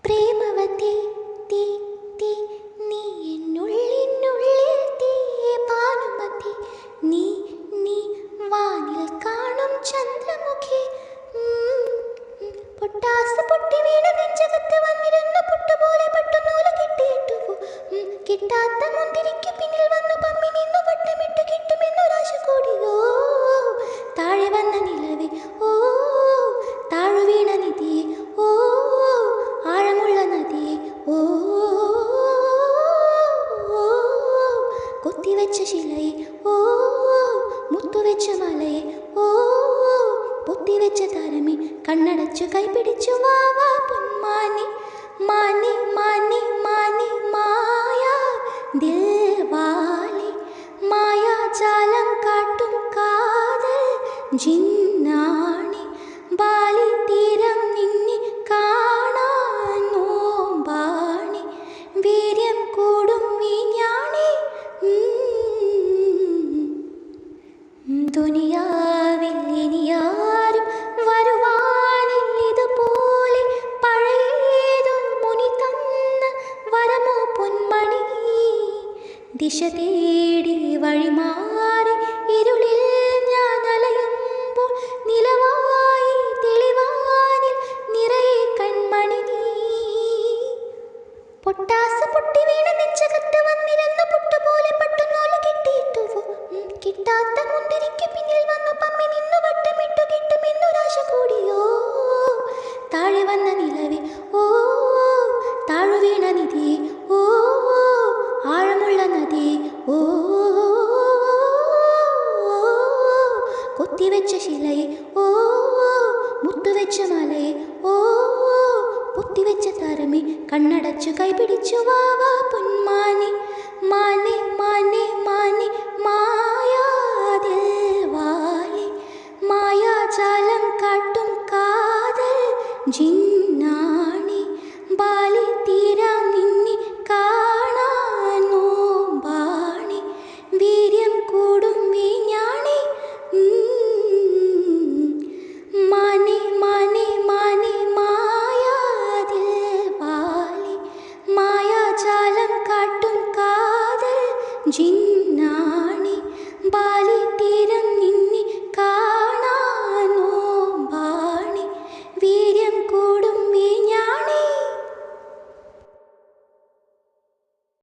പ്രേമവതി തീ തീ നീ എന്നുള്ളിനുള്ളിൽ തീയെ ഭാനുമതി നീ നീ വാനിൽ കാണും ചന്ദ്രമുഖി പൊട്ടാസ് പൊട്ടി വീണ നെഞ്ചകത്ത് വന്നിരുന്ന പുട്ടുപോലെ പട്ടുനൂല് കെട്ടിയിട്ടുവോ കിട്ടാത്ത മുന്തിരിക്ക് പിന്നിൽ വന്നു പമ്മി നിന്നു വട്ടമിട്ട് കിട്ടുമെന്നൊരാശ കൂടിയോ താഴെ വന്ന നിലവേ ഓ താഴു വീണ നിധിയെ ഓ ആഴമുള്ള നദിയെ ഓ കൊത്തിവെച്ച ശിലയെ ഓ മുത്തുവെച്ച മലയെ ഓ പൊത്തിവെച്ച താരമേ കണ്ണടച്ചു കൈപിടിച്ചു വാവാ പൊന്മാനി മാനി മാനി മാനി മായാ ദിൽവാലി മായാജാലം കാട്ടും കാതൽ ജിന്നാണി ബാലി തീരം നിന്നെ കാണാൻ നോമ്പാണി വീര്യം കൂടും വീഞ്ഞാണി ദുനിയാവിൽ ഇനിയാരും വരുവാനില്ലിതുപോലെ പഴയതു മുനി തന്ന വരമോ പൊന്മണി ദിശ തേടി വഴിമാറി ഇരുളിൽ ഞാൻ അലയുമ്പോൾ നിലവായി തെളിവാനിൽ നിറയെ കൺമണി നീ പൊട്ടാസ് പൊട്ടി വീണ നെഞ്ചകത്ത് വന്നിരുന്ന പുട്ടുപോലെ പട്ടുനൂല് കെട്ടിയിട്ടുവോ കിട്ടാത്ത മുന്തിരിക്ക് പിന്നിൽ വന്നു പമ്മി നിന്നു വട്ടമിട്ടു കിട്ടുമെന്നൊരാശ കൂടിയോ താഴെ വന്ന നിലവേ ഓ താഴു വീണ നിധിയെ ഓ ആഴമുള്ള നദിയെ ഓ കൊത്തിവെച്ച ശിലയെ ഓ മുത്തുവെച്ച മലയെ ഓ പൊത്തിവെച്ച താരമേ കണ്ണടച്ചു കൈപിടിച്ചു വാവാ പൊന്മാനി മാനെ മാനെ മാനെ മായാദിൽവാലി മായാജാലം കാട്ടും കാതൽ ജിന്നാണി ബാലി തീരം നിന്നെ കാണാൻ നോമ്പാണി വീര്യം കൂടും വീഞ്ഞാണി മാനെ മാനെ മാനെ മായാദിൽവാലി മായാജാലം കാട്ടും കാതൽ ജിന്നാണി ബാലി